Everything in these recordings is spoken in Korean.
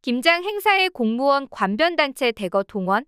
김장 행사에 공무원 관변단체 대거 동원,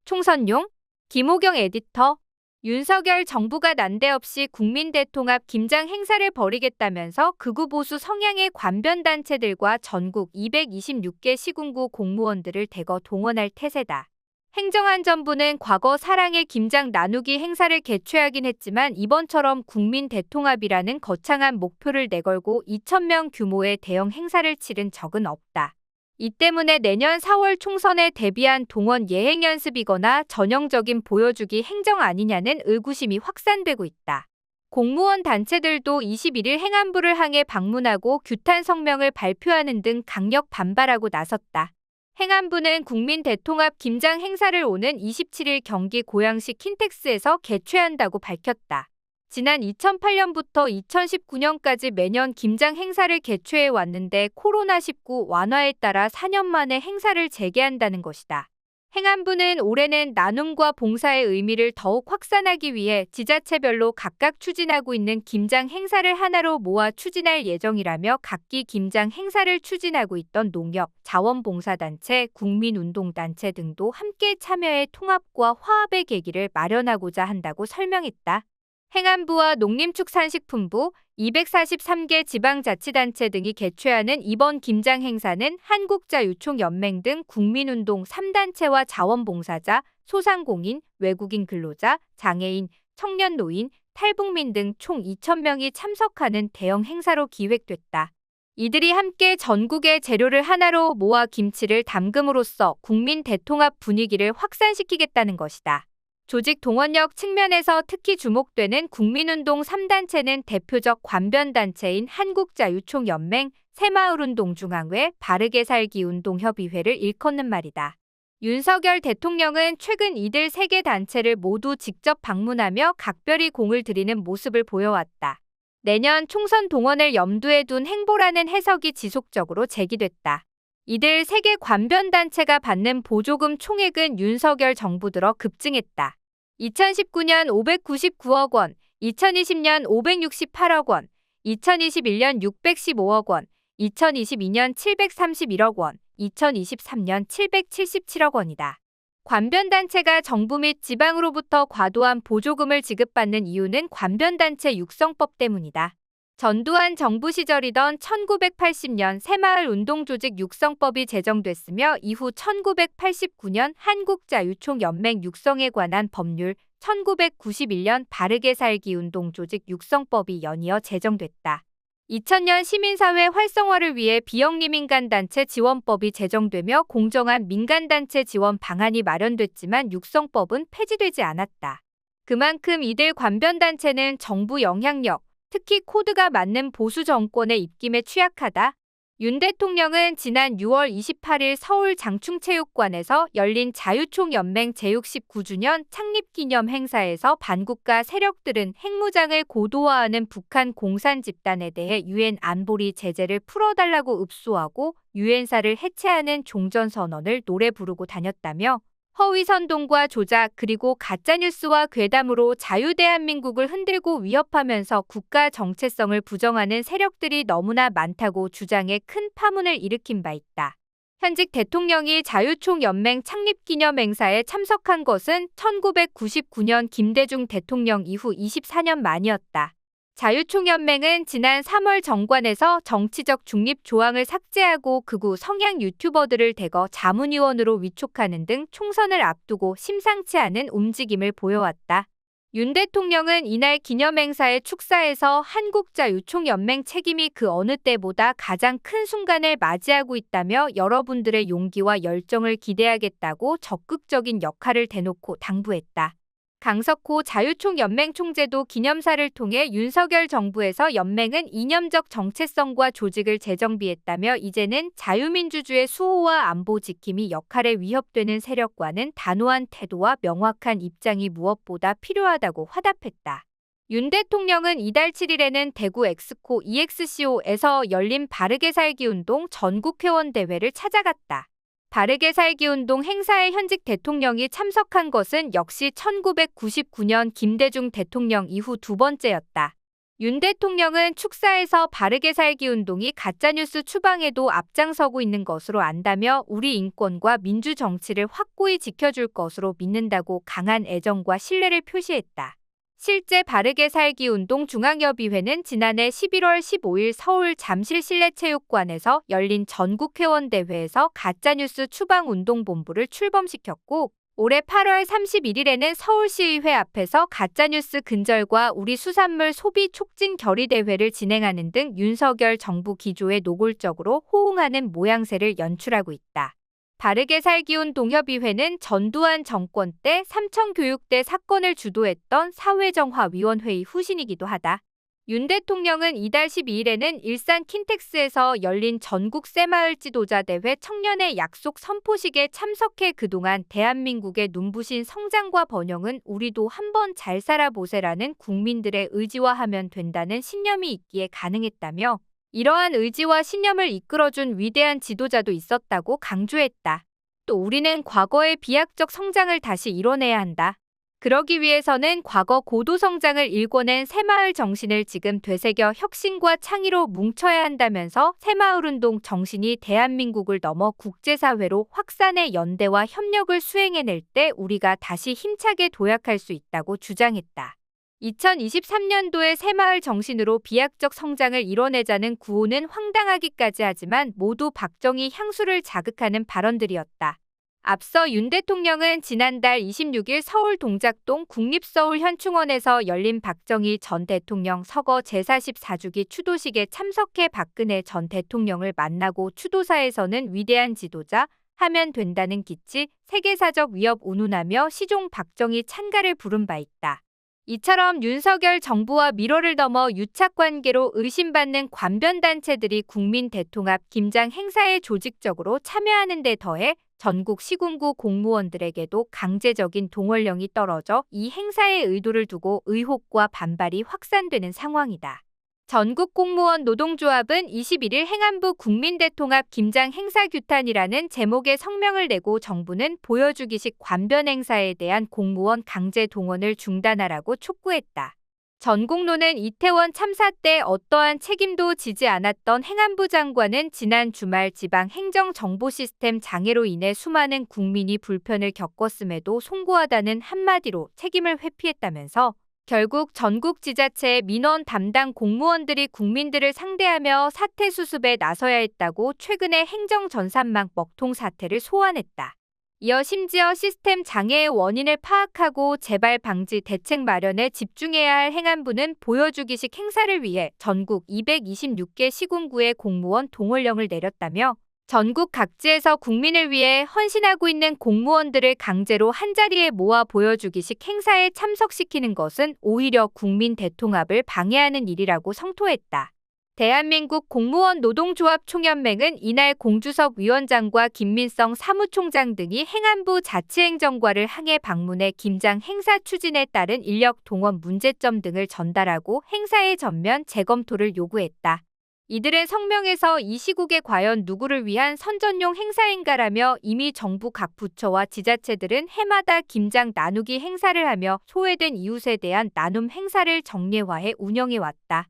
총선용, 김호경 에디터, 윤석열 정부가 난데없이 국민대통합 김장 행사를 벌이겠다면서 극우 보수 성향의 관변단체들과 전국 226개 시군구 공무원들을 대거 동원할 태세다. 행정안전부는 과거 사랑의 김장 나누기 행사를 개최하긴 했지만 이번처럼 국민대통합이라는 거창한 목표를 내걸고 2,000명 규모의 대형 행사를 치른 적은 없다. 이 때문에 내년 4월 총선에 대비한 동원 예행 연습이거나 전형적인 보여주기 행정 아니냐는 의구심이 확산되고 있다. 공무원 단체들도 21일 행안부를 향해 방문하고 규탄 성명을 발표하는 등 강력 반발하고 나섰다. 행안부는 국민대통합 김장 행사를 오는 27일 경기 고양시 킨텍스에서 개최한다고 밝혔다. 지난 2008년부터 2019년까지 매년 김장 행사를 개최해 왔는데 코로나19 완화에 따라 4년 만에 행사를 재개한다는 것이다. 행안부는 올해는 나눔과 봉사의 의미를 더욱 확산하기 위해 지자체별로 각각 추진하고 있는 김장 행사를 하나로 모아 추진할 예정이라며 각기 김장 행사를 추진하고 있던 농협, 자원봉사단체, 국민운동단체 등도 함께 참여해 통합과 화합의 계기를 마련하고자 한다고 설명했다. 행안부와 농림축산식품부, 243개 지방자치단체 등이 개최하는 이번 김장 행사는 한국자유총연맹 등 국민운동 3단체와 자원봉사자, 소상공인, 외국인 근로자, 장애인, 청년노인, 탈북민 등 총 2,000명이 참석하는 대형 행사로 기획됐다. 이들이 함께 전국의 재료를 하나로 모아 김치를 담금으로써 국민 대통합 분위기를 확산시키겠다는 것이다. 조직 동원력 측면에서 특히 주목되는 국민운동 3단체는 대표적 관변단체인 한국자유총연맹, 새마을운동중앙회, 바르게 살기 운동협의회를 일컫는 말이다. 윤석열 대통령은 최근 이들 3개 단체를 모두 직접 방문하며 각별히 공을 들이는 모습을 보여왔다. 내년 총선 동원을 염두에 둔 행보라는 해석이 지속적으로 제기됐다. 이들 3개 관변단체가 받는 보조금 총액은 윤석열 정부 들어 급증했다. 2019년 599억 원, 2020년 568억 원, 2021년 615억 원, 2022년 731억 원, 2023년 777억 원이다. 관변단체가 정부 및 지방으로부터 과도한 보조금을 지급받는 이유는 관변단체 육성법 때문이다. 전두환 정부 시절이던 1980년 새마을운동조직 육성법이 제정됐으며 이후 1989년 한국자유총연맹 육성에 관한 법률, 1991년 바르게 살기 운동조직 육성법이 연이어 제정됐다. 2000년 시민사회 활성화를 위해 비영리민간단체 지원법이 제정되며 공정한 민간단체 지원 방안이 마련됐지만 육성법은 폐지되지 않았다. 그만큼 이들 관변단체는 정부 영향력, 특히 코드가 맞는 보수 정권의 입김에 취약하다. 윤 대통령은 지난 6월 28일 서울 장충체육관에서 열린 자유총연맹 제69주년 창립기념 행사에서 반국가 세력들은 핵무장을 고도화하는 북한 공산 집단에 대해 유엔 안보리 제재를 풀어달라고 읍소하고 유엔사를 해체하는 종전선언을 노래 부르고 다녔다며 허위선동과 조작 그리고 가짜뉴스와 괴담으로 자유대한민국을 흔들고 위협하면서 국가 정체성을 부정하는 세력들이 너무나 많다고 주장해 큰 파문을 일으킨 바 있다. 현직 대통령이 자유총연맹 창립기념 행사에 참석한 것은 1999년 김대중 대통령 이후 24년 만이었다. 자유총연맹은 지난 3월 정관에서 정치적 중립 조항을 삭제하고 극우 성향 유튜버들을 대거 자문위원으로 위촉하는 등 총선을 앞두고 심상치 않은 움직임을 보여왔다. 윤 대통령은 이날 기념행사의 축사에서 한국자유총연맹 책임이 그 어느 때보다 가장 큰 순간을 맞이하고 있다며 여러분들의 용기와 열정을 기대하겠다고 적극적인 역할을 대놓고 당부했다. 강석호 자유총연맹 총재도 기념사를 통해 윤석열 정부에서 연맹은 이념적 정체성과 조직을 재정비했다며 이제는 자유민주주의 수호와 안보 지킴이 역할에 위협되는 세력과는 단호한 태도와 명확한 입장이 무엇보다 필요하다고 화답했다. 윤 대통령은 이달 7일에는 대구 엑스코 EXCO에서 열린 바르게 살기 운동 전국회원대회를 찾아갔다. 바르게 살기 운동 행사에 현직 대통령이 참석한 것은 역시 1999년 김대중 대통령 이후 두 번째였다. 윤 대통령은 축사에서 바르게 살기 운동이 가짜뉴스 추방에도 앞장서고 있는 것으로 안다며 우리 인권과 민주 정치를 확고히 지켜줄 것으로 믿는다고 강한 애정과 신뢰를 표시했다. 실제 바르게 살기 운동 중앙협의회는 지난해 11월 15일 서울 잠실 실내체육관에서 열린 전국회원대회에서 가짜뉴스 추방운동본부를 출범시켰고, 올해 8월 31일에는 서울시의회 앞에서 가짜뉴스 근절과 우리 수산물 소비 촉진 결의대회를 진행하는 등 윤석열 정부 기조에 노골적으로 호응하는 모양새를 연출하고 있다. 바르게 살기 운동협의회는 전두환 정권 때 삼청교육대 사건을 주도했던 사회정화위원회의 후신이기도 하다. 윤 대통령은 이달 12일에는 일산 킨텍스에서 열린 전국 새마을 지도자 대회 청년의 약속 선포식에 참석해 그동안 대한민국의 눈부신 성장과 번영은 우리도 한번 잘 살아보세라는 국민들의 의지와 하면 된다는 신념이 있기에 가능했다며, 이러한 의지와 신념을 이끌어준 위대한 지도자도 있었다고 강조했다. 또 우리는 과거의 비약적 성장을 다시 이뤄내야 한다. 그러기 위해서는 과거 고도성장을 일궈낸 새마을 정신을 지금 되새겨 혁신과 창의로 뭉쳐야 한다면서 새마을운동 정신이 대한민국을 넘어 국제사회로 확산의 연대와 협력을 수행해낼 때 우리가 다시 힘차게 도약할 수 있다고 주장했다. 2023년도에 새마을 정신으로 비약적 성장을 이뤄내자는 구호는 황당하기까지 하지만 모두 박정희 향수를 자극하는 발언들이었다. 앞서 윤 대통령은 지난달 26일 서울 동작동 국립서울현충원에서 열린 박정희 전 대통령 서거 제44주기 추도식에 참석해 박근혜 전 대통령을 만나고 추도사에서는 위대한 지도자 하면 된다는 기치, 세계사적 위협 운운하며 시종 박정희 찬가를 부른 바 있다. 이처럼 윤석열 정부와 밀월을 넘어 유착관계로 의심받는 관변단체들이 국민 대통합 김장 행사에 조직적으로 참여하는 데 더해 전국 시군구 공무원들에게도 강제적인 동원령이 떨어져 이 행사의 의도를 두고 의혹과 반발이 확산되는 상황이다. 전국공무원 노동조합은 21일 행안부 국민대통합 김장 행사 규탄이라는 제목의 성명을 내고 정부는 보여주기식 관변 행사에 대한 공무원 강제 동원을 중단하라고 촉구했다. 전국노는 이태원 참사 때 어떠한 책임도 지지 않았던 행안부 장관은 지난 주말 지방 행정 정보 시스템 장애로 인해 수많은 국민이 불편을 겪었음에도 송구하다는 한마디로 책임을 회피했다면서 결국 전국 지자체의 민원 담당 공무원들이 국민들을 상대하며 사태 수습에 나서야 했다고 최근의 행정 전산망 먹통 사태를 소환했다. 이어 심지어 시스템 장애의 원인을 파악하고 재발 방지 대책 마련에 집중해야 할 행안부는 보여주기식 행사를 위해 전국 226개 시군구에 공무원 동원령을 내렸다며 전국 각지에서 국민을 위해 헌신하고 있는 공무원들을 강제로 한자리에 모아 보여주기식 행사에 참석시키는 것은 오히려 국민 대통합을 방해하는 일이라고 성토했다. 대한민국 공무원 노동조합 총연맹은 이날 공주석 위원장과 김민성 사무총장 등이 행안부 자치행정과를 항해 방문해 김장 행사 추진에 따른 인력 동원 문제점 등을 전달하고 행사의 전면 재검토를 요구했다. 이들은 성명에서 이 시국에 과연 누구를 위한 선전용 행사인가라며 이미 정부 각 부처와 지자체들은 해마다 김장 나누기 행사를 하며 소외된 이웃에 대한 나눔 행사를 정례화해 운영해왔다.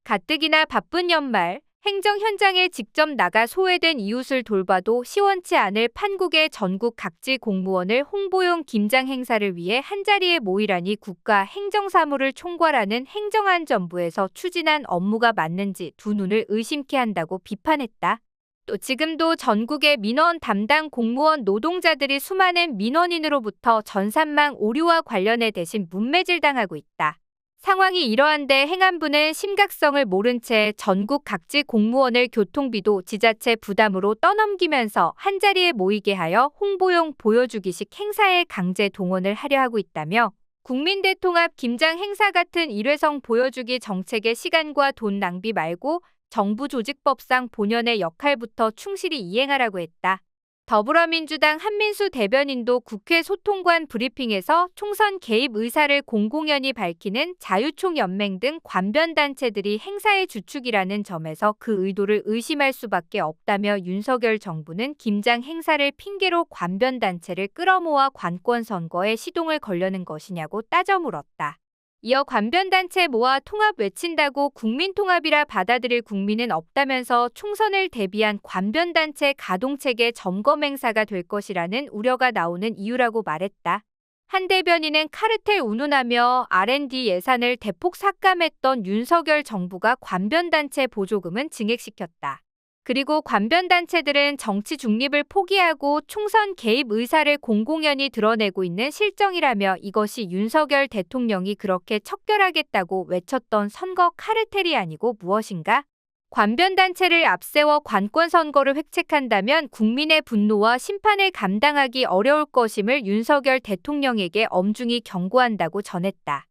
가뜩이나 바쁜 연말, 행정 현장에 직접 나가 소외된 이웃을 돌봐도 시원치 않을 판국의 전국 각지 공무원을 홍보용 김장 행사를 위해 한자리에 모이라니 국가 행정사무를 총괄하는 행정안전부에서 추진한 업무가 맞는지 두 눈을 의심케 한다고 비판했다. 또 지금도 전국의 민원 담당 공무원 노동자들이 수많은 민원인으로부터 전산망 오류와 관련해 대신 문매질당하고 있다. 상황이 이러한데 행안부는 심각성을 모른 채 전국 각지 공무원을 교통비도 지자체 부담으로 떠넘기면서 한자리에 모이게 하여 홍보용 보여주기식 행사에 강제 동원을 하려 하고 있다며 국민대통합 김장 행사 같은 일회성 보여주기 정책의 시간과 돈 낭비 말고 정부 조직법상 본연의 역할부터 충실히 이행하라고 했다. 더불어민주당 한민수 대변인도 국회 소통관 브리핑에서 총선 개입 의사를 공공연히 밝히는 자유총연맹 등 관변단체들이 행사의 주축이라는 점에서 그 의도를 의심할 수밖에 없다며 윤석열 정부는 김장 행사를 핑계로 관변단체를 끌어모아 관권 선거에 시동을 걸려는 것이냐고 따져 물었다. 이어 관변단체 모아 통합 외친다고 국민통합이라 받아들일 국민은 없다면서 총선을 대비한 관변단체 가동체계 점검 행사가 될 것이라는 우려가 나오는 이유라고 말했다. 한 대변인은 카르텔 운운하며 R&D 예산을 대폭 삭감했던 윤석열 정부가 관변단체 보조금은 증액시켰다. 그리고 관변단체들은 정치 중립을 포기하고 총선 개입 의사를 공공연히 드러내고 있는 실정이라며 이것이 윤석열 대통령이 그렇게 척결하겠다고 외쳤던 선거 카르텔이 아니고 무엇인가? 관변단체를 앞세워 관권 선거를 획책한다면 국민의 분노와 심판을 감당하기 어려울 것임을 윤석열 대통령에게 엄중히 경고한다고 전했다.